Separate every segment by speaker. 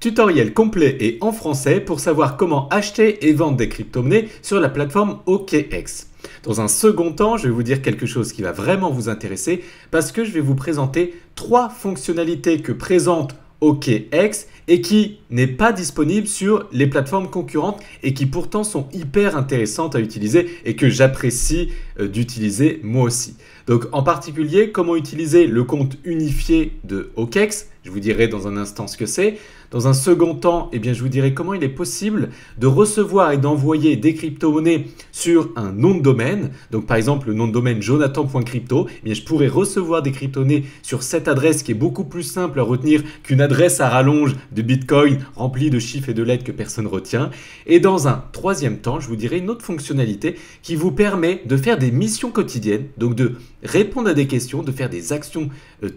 Speaker 1: Tutoriel complet et en français pour savoir comment acheter et vendre des crypto-monnaies sur la plateforme OKX. Dans un second temps, je vais vous dire quelque chose qui va vraiment vous intéresser parce que je vais vous présenter 3 fonctionnalités que présente OKX et qui n'est pas disponible sur les plateformes concurrentes et qui pourtant sont hyper intéressantes à utiliser et que j'apprécie d'utiliser moi aussi. Donc en particulier, comment utiliser le compte unifié de OKX, je vous dirai dans un instant ce que c'est. Dans un second temps, je vous dirai comment il est possible de recevoir et d'envoyer des crypto-monnaies sur un nom de domaine. Donc par exemple, le nom de domaine jonathan.crypto, je pourrais recevoir des crypto-monnaies sur cette adresse qui est beaucoup plus simple à retenir qu'une adresse à rallonge de Bitcoin remplie de chiffres et de lettres que personne ne retient. Et dans un troisième temps, je vous dirai une autre fonctionnalité qui vous permet de faire des missions quotidiennes, donc de répondre à des questions, de faire des actions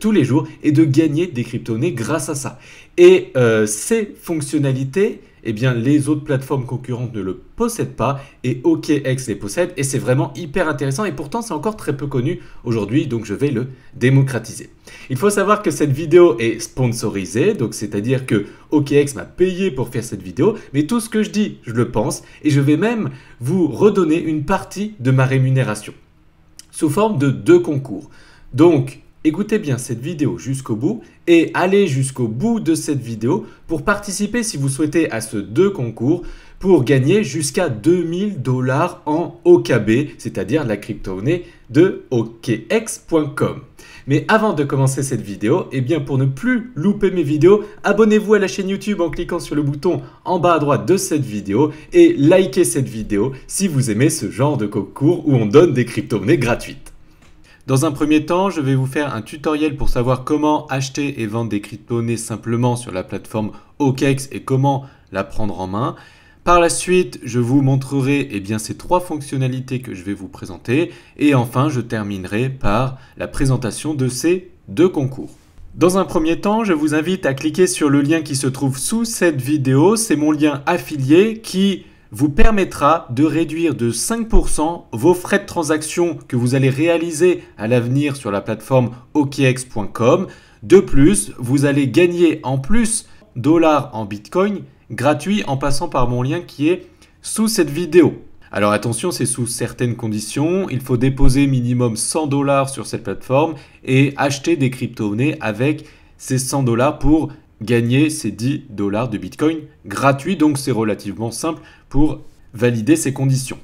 Speaker 1: tous les jours et de gagner des crypto-monnaies grâce à ça. Et ces fonctionnalités, les autres plateformes concurrentes ne le possèdent pas et OKX les possède et c'est vraiment hyper intéressant et pourtant c'est encore très peu connu aujourd'hui, donc je vais le démocratiser. Il faut savoir que cette vidéo est sponsorisée, donc c'est-à-dire que OKX m'a payé pour faire cette vidéo, mais tout ce que je dis, je le pense et je vais même vous redonner une partie de ma rémunération sous forme de 2 concours. Donc, écoutez bien cette vidéo jusqu'au bout et allez jusqu'au bout de cette vidéo pour participer si vous souhaitez à ce 2 concours pour gagner jusqu'à 2000 $ en OKB, c'est-à-dire la crypto-monnaie de OKX.com. Mais avant de commencer cette vidéo, pour ne plus louper mes vidéos, abonnez-vous à la chaîne YouTube en cliquant sur le bouton en bas à droite de cette vidéo et likez cette vidéo si vous aimez ce genre de concours où on donne des crypto-monnaies gratuites. Dans un premier temps, je vais vous faire un tutoriel pour savoir comment acheter et vendre des crypto-monnaies simplement sur la plateforme OKX et comment la prendre en main. Par la suite, je vous montrerai ces 3 fonctionnalités que je vais vous présenter. Et enfin, je terminerai par la présentation de ces 2 concours. Dans un premier temps, je vous invite à cliquer sur le lien qui se trouve sous cette vidéo. C'est mon lien affilié qui vous permettra de réduire de 5% vos frais de transaction que vous allez réaliser à l'avenir sur la plateforme OKX.com. De plus, vous allez gagner en plus dollars en Bitcoin gratuit en passant par mon lien qui est sous cette vidéo. Alors attention, c'est sous certaines conditions. Il faut déposer minimum 100 $ sur cette plateforme et acheter des crypto-monnaies avec ces 100 $ pour gagner ces 10 $ de Bitcoin gratuit. Donc c'est relativement simple pour valider ces conditions.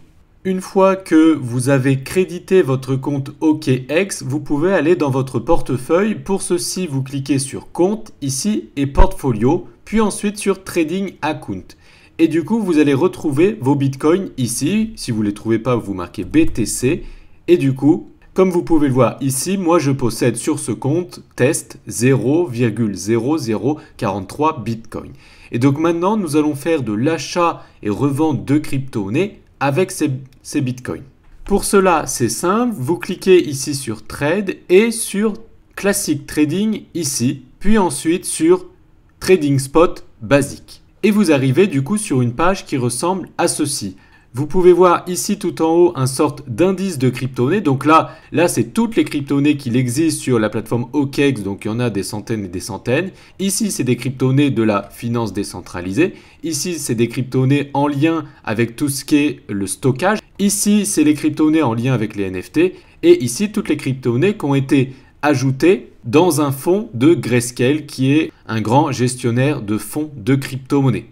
Speaker 1: Une fois que vous avez crédité votre compte OKX, vous pouvez aller dans votre portefeuille. Pour ceci, vous cliquez sur Compte ici et Portfolio, puis ensuite sur Trading Account. Et du coup, vous allez retrouver vos bitcoins ici. Si vous ne les trouvez pas, vous marquez BTC. Et du coup, comme vous pouvez le voir ici, moi je possède sur ce compte test 0,0043 bitcoin. Et donc maintenant, nous allons faire de l'achat et revente de crypto-monnaies avec ces bitcoins. Pour cela, c'est simple. Vous cliquez ici sur Trade et sur Classic Trading ici, puis ensuite sur Trading Spot basique. Et vous arrivez du coup sur une page qui ressemble à ceci. Vous pouvez voir ici tout en haut un sorte d'indice de crypto-monnaies. Donc là c'est toutes les crypto-monnaies qu'il existe sur la plateforme OKX. Donc il y en a des centaines et des centaines. Ici, c'est des crypto-monnaies de la finance décentralisée. Ici, c'est des crypto-monnaies en lien avec tout ce qui est le stockage. Ici, c'est les crypto-monnaies en lien avec les NFT. Et ici, toutes les crypto-monnaies qui ont été ajoutées dans un fonds de Grayscale qui est un grand gestionnaire de fonds de crypto-monnaies.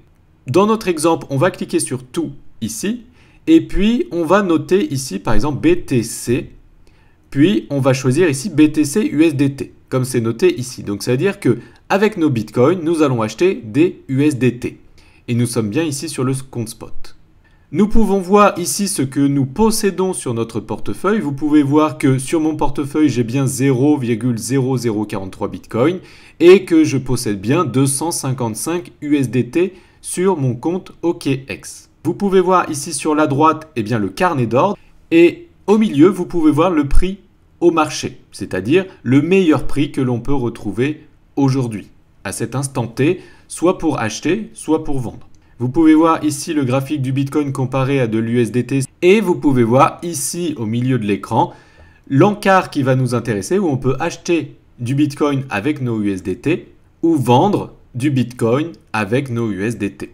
Speaker 1: Dans notre exemple, on va cliquer sur tout ici et puis on va noter ici par exemple BTC, puis on va choisir ici BTC USDT comme c'est noté ici. Donc ça veut dire que avec nos bitcoins, nous allons acheter des USDT et nous sommes bien ici sur le compte spot. Nous pouvons voir ici ce que nous possédons sur notre portefeuille. Vous pouvez voir que sur mon portefeuille, j'ai bien 0,0043 Bitcoin et que je possède bien 255 USDT sur mon compte OKX. Vous pouvez voir ici sur la droite le carnet d'ordre et au milieu, vous pouvez voir le prix au marché, c'est-à-dire le meilleur prix que l'on peut retrouver aujourd'hui, à cet instant T, soit pour acheter, soit pour vendre. Vous pouvez voir ici le graphique du Bitcoin comparé à de l'USDT et vous pouvez voir ici au milieu de l'écran l'encart qui va nous intéresser où on peut acheter du Bitcoin avec nos USDT ou vendre du Bitcoin avec nos USDT.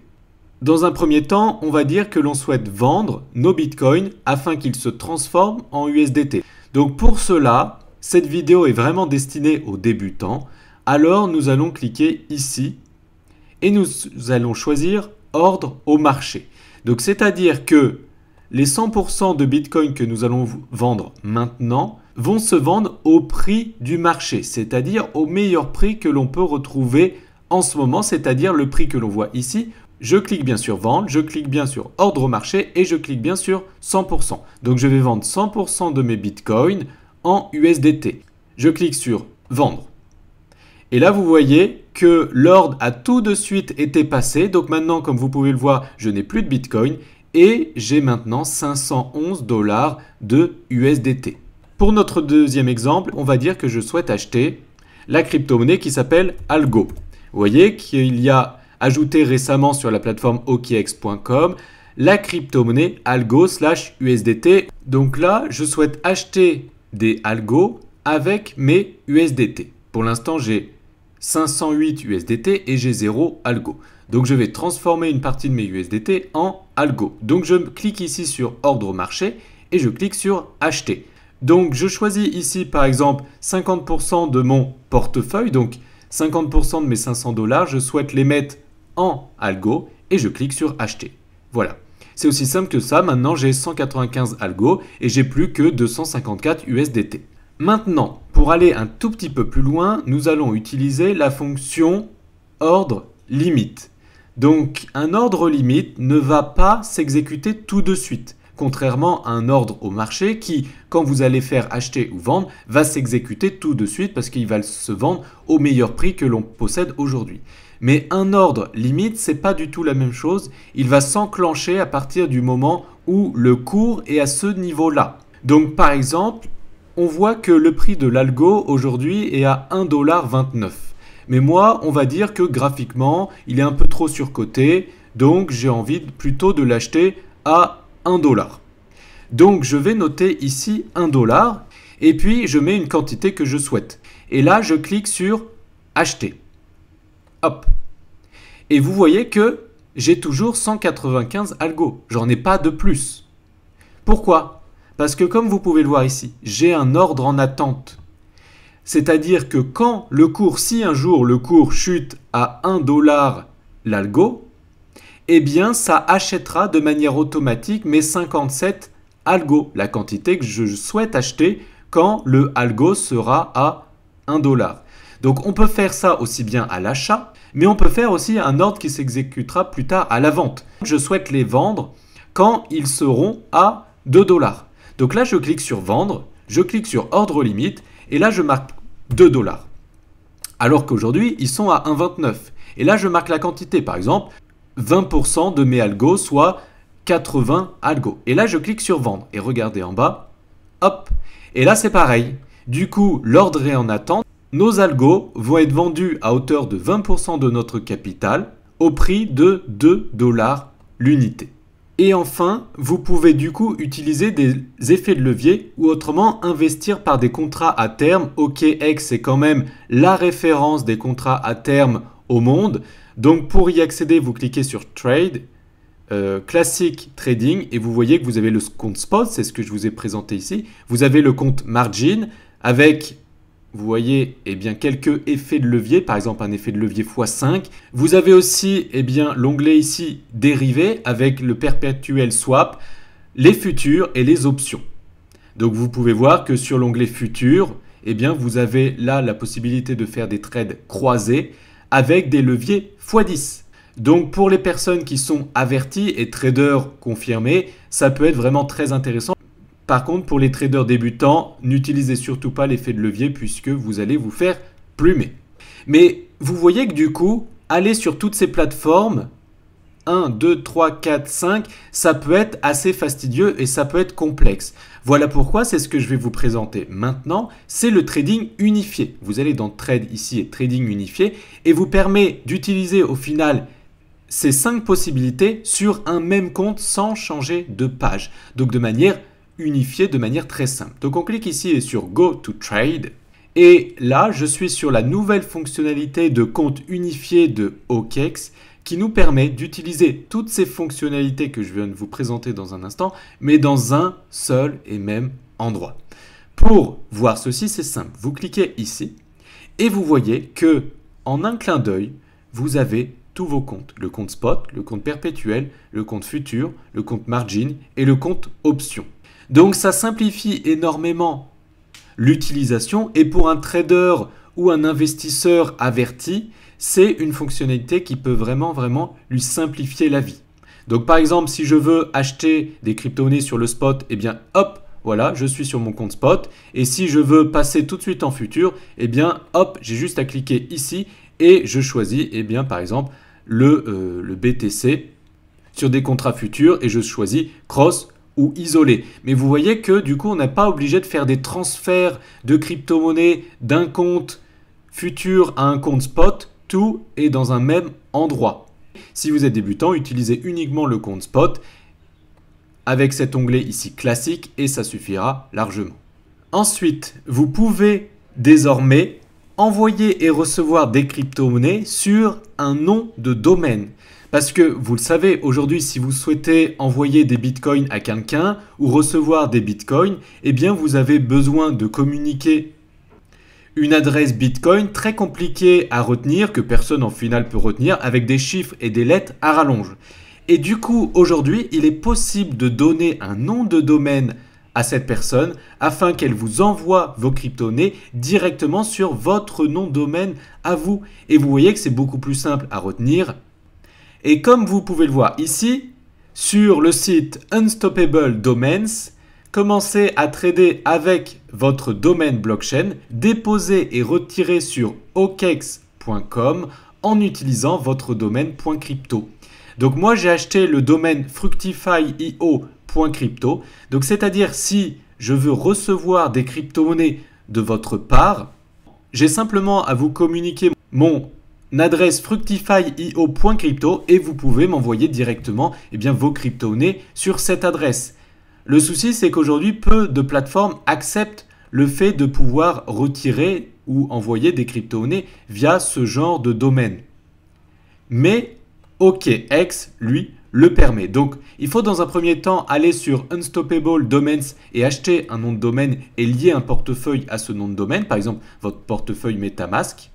Speaker 1: Dans un premier temps, on va dire que l'on souhaite vendre nos Bitcoins afin qu'ils se transforment en USDT. Donc pour cela, cette vidéo est vraiment destinée aux débutants. Alors nous allons cliquer ici et nous allons choisir ordre au marché. Donc c'est-à-dire que les 100% de Bitcoin que nous allons vendre maintenant vont se vendre au prix du marché, c'est-à-dire au meilleur prix que l'on peut retrouver en ce moment, c'est-à-dire le prix que l'on voit ici. Je clique bien sur vendre, je clique bien sur ordre au marché et je clique bien sur 100%. Donc je vais vendre 100% de mes Bitcoins en USDT. Je clique sur vendre. Et là, vous voyez que l'ordre a tout de suite été passé. Donc maintenant, comme vous pouvez le voir, je n'ai plus de Bitcoin et j'ai maintenant 511 $ de USDT. Pour notre deuxième exemple, on va dire que je souhaite acheter la crypto-monnaie qui s'appelle Algo. Vous voyez qu'il y a ajouté récemment sur la plateforme OKX.com la crypto-monnaie Algo/USDT. Donc là, je souhaite acheter des Algo avec mes USDT. Pour l'instant, j'ai 508 USDT et j'ai 0 Algo. Donc je vais transformer une partie de mes USDT en Algo. Donc je clique ici sur ordre au marché et je clique sur acheter. Donc je choisis ici par exemple 50% de mon portefeuille, donc 50% de mes 500 $, je souhaite les mettre en Algo et je clique sur acheter. Voilà. C'est aussi simple que ça. Maintenant j'ai 195 Algo et j'ai plus que 254 USDT. Maintenant, pour aller un tout petit peu plus loin, nous allons utiliser la fonction ordre limite. Donc, un ordre limite ne va pas s'exécuter tout de suite, contrairement à un ordre au marché qui, quand vous allez faire acheter ou vendre, va s'exécuter tout de suite parce qu'il va se vendre au meilleur prix que l'on possède aujourd'hui. Mais un ordre limite, c'est pas du tout la même chose. Il va s'enclencher à partir du moment où le cours est à ce niveau-là. Donc, par exemple, on voit que le prix de l'algo aujourd'hui est à 1,29 $. Mais moi, on va dire que graphiquement, il est un peu trop surcoté. Donc, j'ai envie plutôt de l'acheter à 1 $. Donc, je vais noter ici 1 $ et puis je mets une quantité que je souhaite. Et là, je clique sur acheter. Hop. Et vous voyez que j'ai toujours 195 algo. J'en ai pas de plus. Pourquoi ? Parce que comme vous pouvez le voir ici, j'ai un ordre en attente. C'est-à-dire que quand le cours, si un jour le cours chute à 1 $ l'algo, eh bien ça achètera de manière automatique mes 57 algo, la quantité que je souhaite acheter quand le algo sera à 1 $. Donc on peut faire ça aussi bien à l'achat, mais on peut faire aussi un ordre qui s'exécutera plus tard à la vente. Je souhaite les vendre quand ils seront à 2 $. Donc là, je clique sur vendre, je clique sur ordre limite et là, je marque 2 $. Alors qu'aujourd'hui, ils sont à 1,29 $. Et là, je marque la quantité, par exemple, 20% de mes algos, soit 80 algos. Et là, je clique sur vendre et regardez en bas, hop. Et là, c'est pareil. Du coup, l'ordre est en attente. Nos algos vont être vendus à hauteur de 20% de notre capital au prix de 2 $ l'unité. Et enfin, vous pouvez du coup utiliser des effets de levier ou autrement investir par des contrats à terme. OKX est quand même la référence des contrats à terme au monde. Donc pour y accéder, vous cliquez sur Trade, Classic Trading et vous voyez que vous avez le compte Spot, c'est ce que je vous ai présenté ici. Vous avez le compte Margin avec... Vous voyez quelques effets de levier, par exemple un effet de levier x5. Vous avez aussi l'onglet ici dérivé avec le perpétuel swap, les futurs et les options. Donc vous pouvez voir que sur l'onglet futurs, vous avez là la possibilité de faire des trades croisés avec des leviers x10. Donc pour les personnes qui sont averties et traders confirmés, ça peut être vraiment très intéressant. Par contre, pour les traders débutants, n'utilisez surtout pas l'effet de levier puisque vous allez vous faire plumer. Mais vous voyez que du coup, aller sur toutes ces plateformes, 1, 2, 3, 4, 5, ça peut être assez fastidieux et ça peut être complexe. Voilà pourquoi c'est ce que je vais vous présenter maintenant, c'est le trading unifié. Vous allez dans Trade ici et Trading unifié et vous permet d'utiliser au final ces 5 possibilités sur un même compte sans changer de page. Donc de manière unifié de manière très simple. Donc on clique ici sur Go to Trade Et là, je suis sur la nouvelle fonctionnalité de compte unifié de OKEx qui nous permet d'utiliser toutes ces fonctionnalités que je viens de vous présenter dans un instant, mais dans un seul et même endroit. Pour voir ceci, c'est simple. Vous cliquez ici et vous voyez que en un clin d'œil, vous avez tous vos comptes. Le compte spot, le compte perpétuel, le compte futur, le compte margin et le compte option. Donc ça simplifie énormément l'utilisation et pour un trader ou un investisseur averti, c'est une fonctionnalité qui peut vraiment lui simplifier la vie. Donc par exemple, si je veux acheter des crypto-monnaies sur le spot, eh bien hop, voilà, je suis sur mon compte spot. Et si je veux passer tout de suite en futur, eh bien hop, j'ai juste à cliquer ici et je choisis, eh bien par exemple, le BTC sur des contrats futurs et je choisis cross ou isolé. Mais vous voyez que du coup, on n'est pas obligé de faire des transferts de crypto-monnaies d'un compte futur à un compte spot. Tout est dans un même endroit. Si vous êtes débutant, utilisez uniquement le compte spot avec cet onglet ici classique et ça suffira largement. Ensuite, vous pouvez désormais envoyer et recevoir des crypto-monnaies sur un nom de domaine. Parce que vous le savez, aujourd'hui, si vous souhaitez envoyer des bitcoins à quelqu'un ou recevoir des bitcoins, eh bien vous avez besoin de communiquer une adresse bitcoin très compliquée à retenir, que personne en final peut retenir, avec des chiffres et des lettres à rallonge. Et du coup, aujourd'hui, il est possible de donner un nom de domaine à cette personne afin qu'elle vous envoie vos crypto-monnaies directement sur votre nom de domaine à vous. Et vous voyez que c'est beaucoup plus simple à retenir. Et comme vous pouvez le voir ici, sur le site Unstoppable Domains, commencez à trader avec votre domaine blockchain, déposez et retirez sur okex.com en utilisant votre domaine .crypto. Donc moi j'ai acheté le domaine fructify.io.crypto. Donc c'est-à-dire si je veux recevoir des crypto-monnaies de votre part, j'ai simplement à vous communiquer mon adresse fructify.io.crypto et vous pouvez m'envoyer directement vos crypto-monnaies sur cette adresse. Le souci, c'est qu'aujourd'hui, peu de plateformes acceptent le fait de pouvoir retirer ou envoyer des crypto-monnaies via ce genre de domaine. Mais OKEx, lui, le permet. Donc, il faut dans un premier temps aller sur Unstoppable Domains et acheter un nom de domaine et lier un portefeuille à ce nom de domaine, par exemple votre portefeuille MetaMask.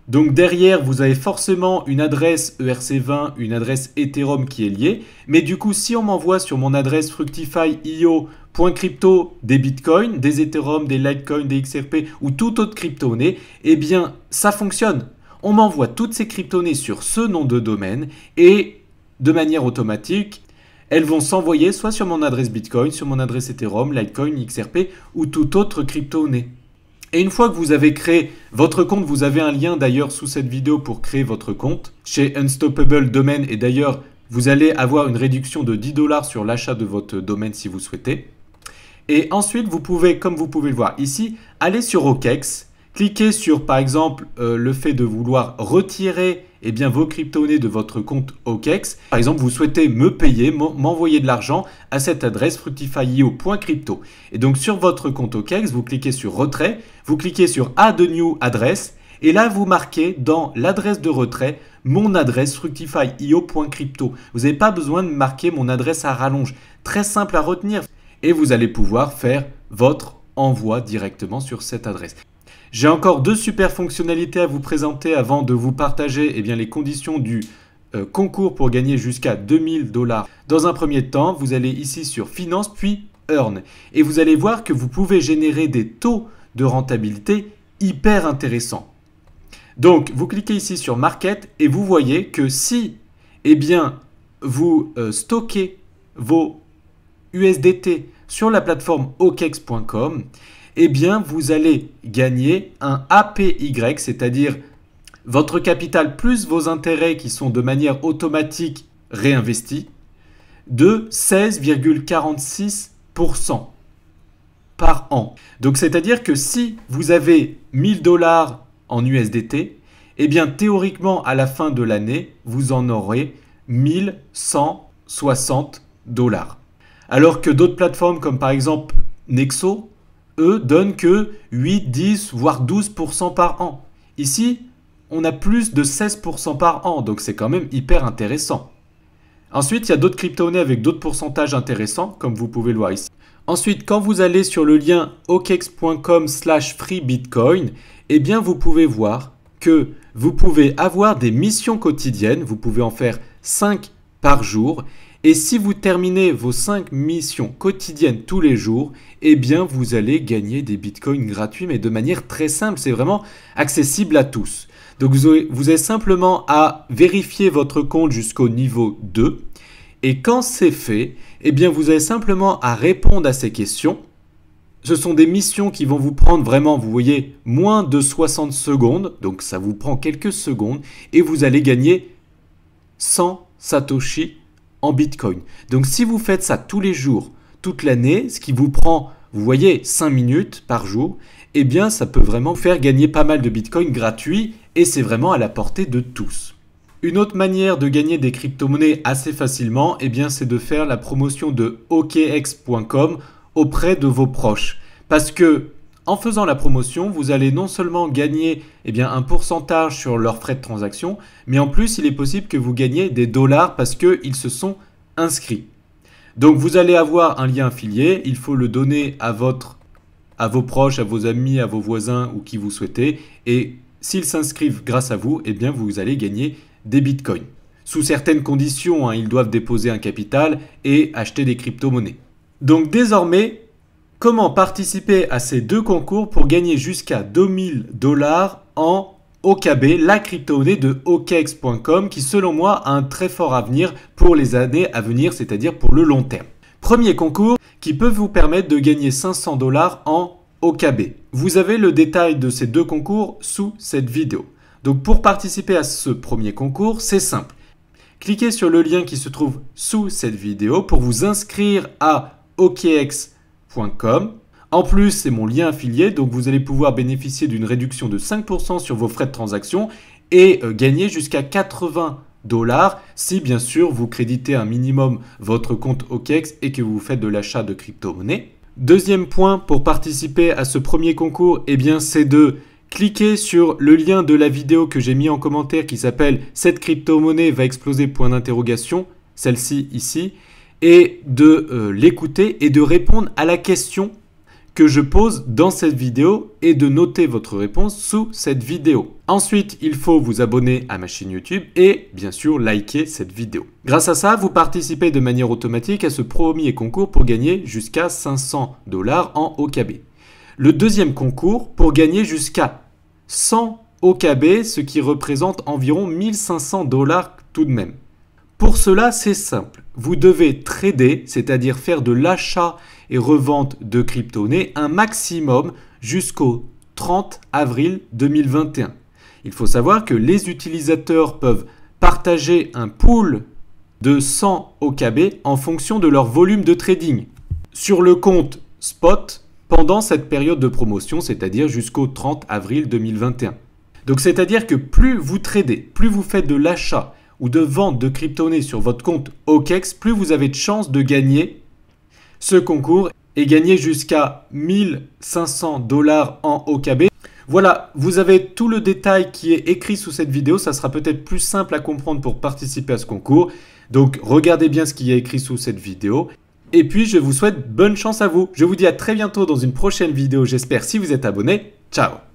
Speaker 1: Donc derrière, vous avez forcément une adresse ERC20, une adresse Ethereum qui est liée. Mais du coup, si on m'envoie sur mon adresse fructify.io.crypto des bitcoins, des Ethereum, des Litecoin, des XRP ou toute autre crypto-monnaie, eh bien, ça fonctionne. On m'envoie toutes ces crypto-monnaies sur ce nom de domaine et de manière automatique, elles vont s'envoyer soit sur mon adresse Bitcoin, sur mon adresse Ethereum, Litecoin, XRP ou toute autre crypto-monnaie. Et une fois que vous avez créé votre compte, vous avez un lien d'ailleurs sous cette vidéo pour créer votre compte chez Unstoppable Domain. Et d'ailleurs, vous allez avoir une réduction de 10 $ sur l'achat de votre domaine si vous souhaitez. Et ensuite, vous pouvez, comme vous pouvez le voir ici, aller sur OKEx, cliquer sur par exemple le fait de vouloir retirer vos crypto-monnaies de votre compte OKEx. Par exemple, vous souhaitez me payer, m'envoyer de l'argent à cette adresse fructify.io.crypto. Et donc sur votre compte OKEx, vous cliquez sur retrait, vous cliquez sur Add New Address et là vous marquez dans l'adresse de retrait mon adresse fructify.io.crypto. Vous n'avez pas besoin de marquer mon adresse à rallonge. Très simple à retenir et vous allez pouvoir faire votre envoi directement sur cette adresse. J'ai encore deux super fonctionnalités à vous présenter avant de vous partager les conditions du concours pour gagner jusqu'à 2000 $. Dans un premier temps, vous allez ici sur Finance puis Earn et vous allez voir que vous pouvez générer des taux de rentabilité hyper intéressants. Donc, vous cliquez ici sur Market et vous voyez que si vous stockez vos USDT sur la plateforme okex.com, vous allez gagner un APY, c'est-à-dire votre capital plus vos intérêts qui sont de manière automatique réinvestis, de 16,46% par an. Donc, c'est-à-dire que si vous avez 1000 $ en USDT, théoriquement, à la fin de l'année, vous en aurez 1160 $. Alors que d'autres plateformes comme par exemple Nexo, eux, donnent que 8, 10, voire 12% par an. Ici, on a plus de 16% par an, donc c'est quand même hyper intéressant. Ensuite, il y a d'autres crypto-monnaies avec d'autres pourcentages intéressants, comme vous pouvez le voir ici. Ensuite, quand vous allez sur le lien okex.com/freebitcoin, eh bien, vous pouvez voir que vous pouvez avoir des missions quotidiennes. Vous pouvez en faire 5 par jour. Et si vous terminez vos 5 missions quotidiennes tous les jours, eh bien, vous allez gagner des bitcoins gratuits, mais de manière très simple. C'est vraiment accessible à tous. Donc, vous avez simplement à vérifier votre compte jusqu'au niveau 2. Et quand c'est fait, eh bien, vous avez simplement à répondre à ces questions. Ce sont des missions qui vont vous prendre vraiment, vous voyez, moins de 60 secondes. Donc, ça vous prend quelques secondes. Et vous allez gagner 100 Satoshi en Bitcoin. Donc, si vous faites ça tous les jours, toute l'année, ce qui vous prend, vous voyez, 5 minutes par jour, eh bien, ça peut vraiment faire gagner pas mal de Bitcoin gratuits et c'est vraiment à la portée de tous. Une autre manière de gagner des crypto-monnaies assez facilement, eh bien, c'est de faire la promotion de OKX.com auprès de vos proches. Parce que en faisant la promotion, vous allez non seulement gagner un pourcentage sur leurs frais de transaction, mais en plus, il est possible que vous gagniez des dollars parce qu'ils se sont inscrits. Donc, vous allez avoir un lien affilié, il faut le donner à vos proches, à vos amis, à vos voisins ou qui vous souhaitez. Et s'ils s'inscrivent grâce à vous, eh bien, vous allez gagner des bitcoins. Sous certaines conditions, ils doivent déposer un capital et acheter des crypto-monnaies. Donc désormais, comment participer à ces deux concours pour gagner jusqu'à 2000 $ en OKB, la crypto-monnaie de OKX.com qui selon moi a un très fort avenir pour les années à venir, c'est-à-dire pour le long terme. Premier concours qui peut vous permettre de gagner 500 $ en OKB. Vous avez le détail de ces deux concours sous cette vidéo. Donc pour participer à ce premier concours, c'est simple. Cliquez sur le lien qui se trouve sous cette vidéo pour vous inscrire à OKX.com. En plus, c'est mon lien affilié, donc vous allez pouvoir bénéficier d'une réduction de 5% sur vos frais de transaction et gagner jusqu'à 80 $ si bien sûr vous créditez un minimum votre compte OKX et que vous faites de l'achat de crypto-monnaie. Deuxième point pour participer à ce premier concours, eh bien c'est de cliquer sur le lien de la vidéo que j'ai mis en commentaire qui s'appelle « Cette crypto-monnaie va exploser », celle-ci ici, et de l'écouter et de répondre à la question que je pose dans cette vidéo et de noter votre réponse sous cette vidéo. Ensuite, il faut vous abonner à ma chaîne YouTube et bien sûr liker cette vidéo. Grâce à ça, vous participez de manière automatique à ce premier concours pour gagner jusqu'à 500 $ en OKB. Le deuxième concours pour gagner jusqu'à 100 OKB, ce qui représente environ 1500 $ tout de même. Pour cela, c'est simple. Vous devez trader, c'est-à-dire faire de l'achat et revente de crypto-monnaies, un maximum jusqu'au 30 avril 2021. Il faut savoir que les utilisateurs peuvent partager un pool de 100 OKB en fonction de leur volume de trading sur le compte spot pendant cette période de promotion, c'est-à-dire jusqu'au 30 avril 2021. Donc c'est-à-dire que plus vous tradez, plus vous faites de l'achat ou de vente de crypto-monnaies sur votre compte OKX, plus vous avez de chances de gagner ce concours et gagner jusqu'à 1500 $ en OKB. Voilà, vous avez tout le détail qui est écrit sous cette vidéo. Ça sera peut-être plus simple à comprendre pour participer à ce concours. Donc, regardez bien ce qui est écrit sous cette vidéo. Et puis, je vous souhaite bonne chance à vous. Je vous dis à très bientôt dans une prochaine vidéo, j'espère, si vous êtes abonné. Ciao!